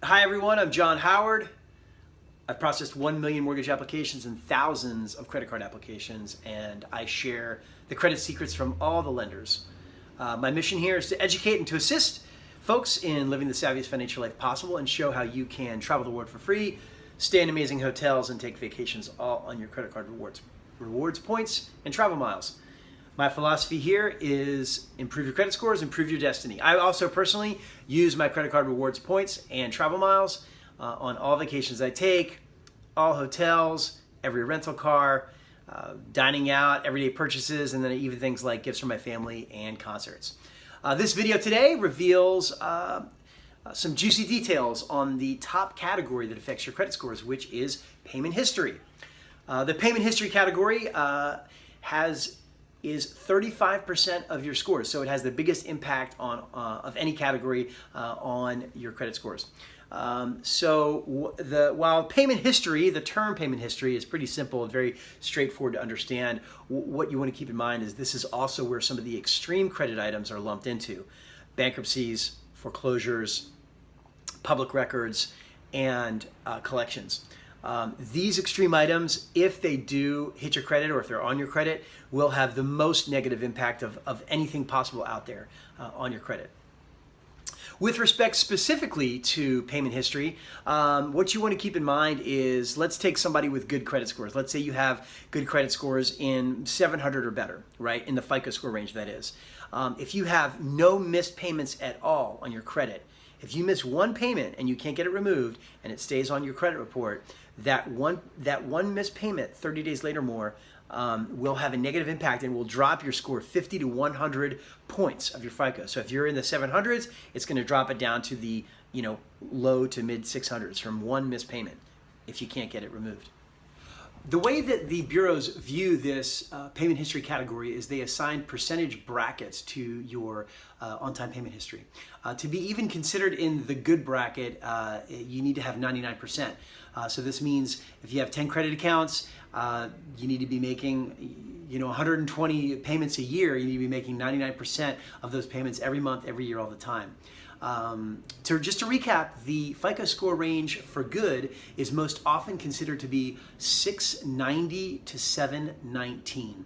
Hi everyone, I'm John Howard. I've processed 1 million mortgage applications and thousands of credit card applications, and I share the credit secrets from all the lenders. My mission here is to educate and to assist folks in living the savviest financial life possible and show how you can travel the world for free, stay in amazing hotels, and take vacations all on your credit card rewards points, and travel miles. My philosophy here is improve your credit scores, improve your destiny. I also personally use my credit card rewards points and travel miles on all vacations I take, all hotels, every rental car, dining out, everyday purchases, and then even things like gifts from my family and concerts. This video today reveals some juicy details on the top category that affects your credit scores, which is payment history. The payment history category is 35% of your scores, so it has the biggest impact on of any category on your credit scores. While payment history, the term payment history, is pretty simple and very straightforward to understand, what you want to keep in mind is this is also where some of the extreme credit items are lumped into: bankruptcies, foreclosures, public records, and collections. These extreme items, if they do hit your credit or if they're on your credit, will have the most negative impact of anything possible out there on your credit. With respect specifically to payment history, what you want to keep in mind is, let's take somebody with good credit scores. Let's say you have good credit scores in 700 or better, right? In the FICO score range, that is. If you have no missed payments at all on your credit, if you miss one payment and you can't get it removed and it stays on your credit report, that one missed payment 30 days later more will have a negative impact and will drop your score 50 to 100 points of your FICO. So if you're in the 700s, it's going to drop it down to the low to mid 600s from one missed payment if you can't get it removed. The way that the bureaus view this payment history category is they assign percentage brackets to your on-time payment history. To be even considered in the good bracket, you need to have 99%. So this means if you have 10 credit accounts, you need to be making 120 payments a year. You need to be making 99% of those payments every month, every year, all the time. Just to recap, the FICO score range for good is most often considered to be 690 to 719.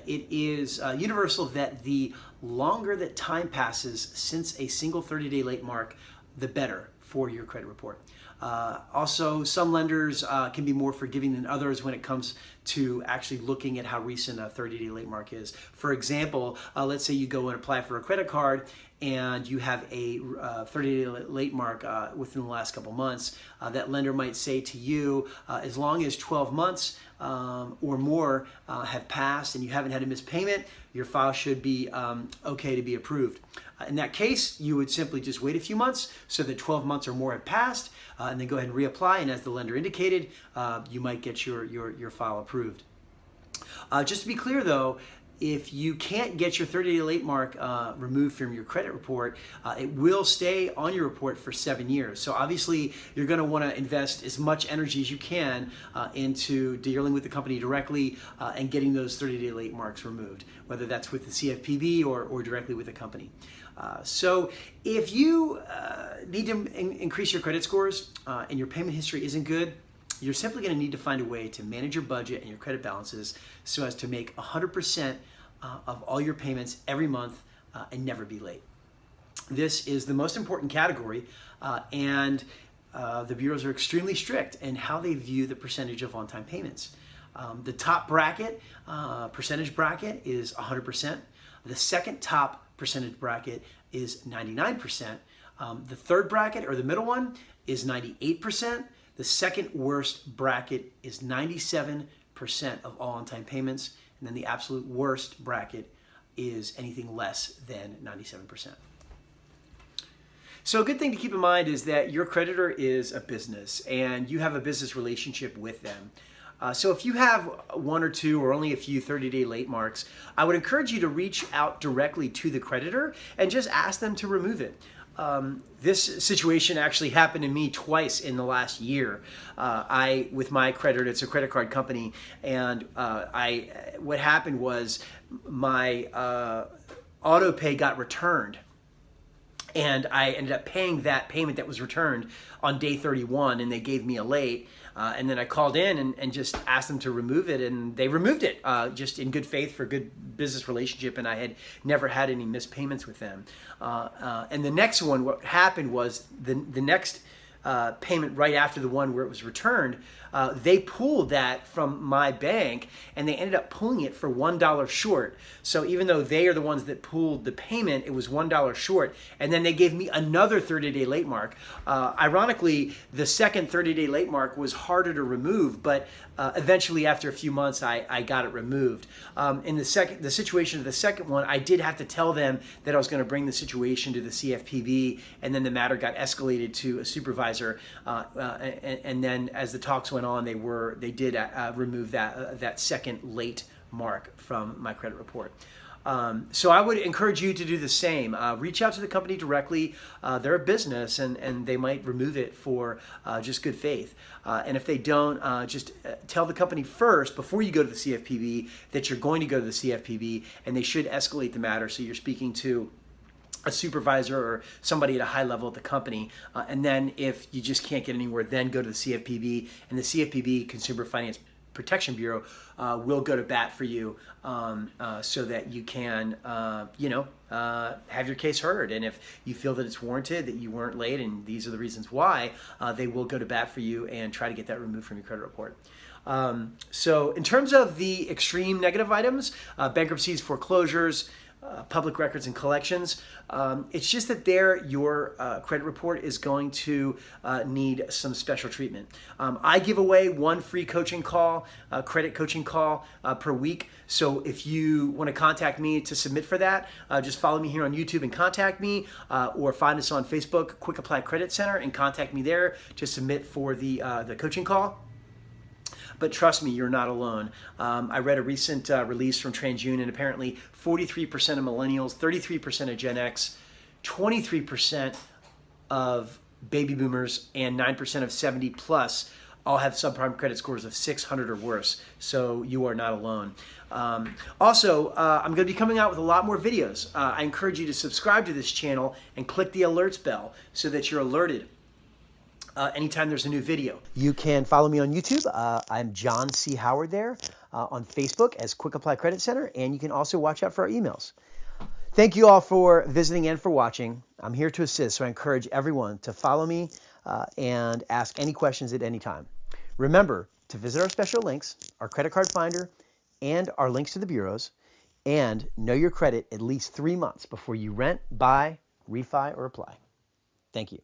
It is universal that the longer that time passes since a single 30-day late mark, the better for your credit report. Also, some lenders can be more forgiving than others when it comes to actually looking at how recent a 30-day late mark is. For example, let's say you go and apply for a credit card and you have a 30-day late mark within the last couple months. That lender might say to you, as long as 12 months or more have passed and you haven't had a missed payment, your file should be okay to be approved. In that case, you would simply just wait a few months so that 12 months or more have passed, and then go ahead and reapply, and as the lender indicated, you might get your file approved. Just to be clear though, if you can't get your 30-day late mark removed from your credit report, it will stay on your report for 7 years. So obviously, you're going to want to invest as much energy as you can into dealing with the company directly and getting those 30-day late marks removed, whether that's with the CFPB or directly with the company. So if you need to increase your credit scores and your payment history isn't good, you're simply going to need to find a way to manage your budget and your credit balances so as to make 100% of all your payments every month and never be late. This is the most important category, and the bureaus are extremely strict in how they view the percentage of on-time payments. The top bracket, percentage bracket, is 100%. The second top percentage bracket is 99%. The third bracket, or the middle one, is 98%. The second worst bracket is 97% of all on-time payments, and then the absolute worst bracket is anything less than 97%. So a good thing to keep in mind is that your creditor is a business, and you have a business relationship with them. So if you have one or two or only a few 30-day late marks, I would encourage you to reach out directly to the creditor and just ask them to remove it. This situation actually happened to me twice in the last year. With my creditor, it's a credit card company, and what happened was my auto pay got returned. And I ended up paying that payment that was returned on day 31, and they gave me a late. And then I called in and just asked them to remove it, and they removed it just in good faith for a good business relationship, and I had never had any missed payments with them. And the next one, what happened was the next payment right after the one where it was returned, they pulled that from my bank, and they ended up pulling it for $1 short. So even though they are the ones that pulled the payment, it was $1 short, and then they gave me another 30-day late mark. Ironically, the second 30-day late mark was harder to remove, but eventually after a few months I got it removed. In the situation of the second one, I did have to tell them that I was going to bring the situation to the CFPB, and then the matter got escalated to a supervisor, and then as the talks went on, they did remove that second late mark from my credit report. So I would encourage you to do the same. Reach out to the company directly. They're a business, and they might remove it for just good faith. And if they don't, just tell the company first, before you go to the CFPB, that you're going to go to the CFPB, and they should escalate the matter so you're speaking to a supervisor or somebody at a high level at the company. And then if you just can't get anywhere, then go to the CFPB, and the CFPB, Consumer Finance Protection Bureau, will go to bat for you so that you can, have your case heard. And if you feel that it's warranted, that you weren't late, and these are the reasons why, they will go to bat for you and try to get that removed from your credit report. So in terms of the extreme negative items, bankruptcies, foreclosures, public records and collections, it's just that your credit report is going to need some special treatment. I give away one free coaching call, credit coaching call per week. So if you want to contact me to submit for that, just follow me here on YouTube and contact me, or find us on Facebook, Quick Apply Credit Center, and contact me there to submit for the coaching call. But trust me, you're not alone. I read a recent release from TransUnion, and apparently 43% of millennials, 33% of Gen X, 23% of baby boomers, and 9% of 70 plus all have subprime credit scores of 600 or worse. So you are not alone. Also, I'm going to be coming out with a lot more videos. I encourage you to subscribe to this channel and click the alerts bell so that you're alerted anytime there's a new video. You can follow me on YouTube. I'm John C. Howard there. On Facebook as Quick Apply Credit Center, and you can also watch out for our emails. Thank you all for visiting and for watching. I'm here to assist, so I encourage everyone to follow me and ask any questions at any time. Remember to visit our special links, our credit card finder, and our links to the bureaus, and know your credit at least 3 months before you rent, buy, refi, or apply. Thank you.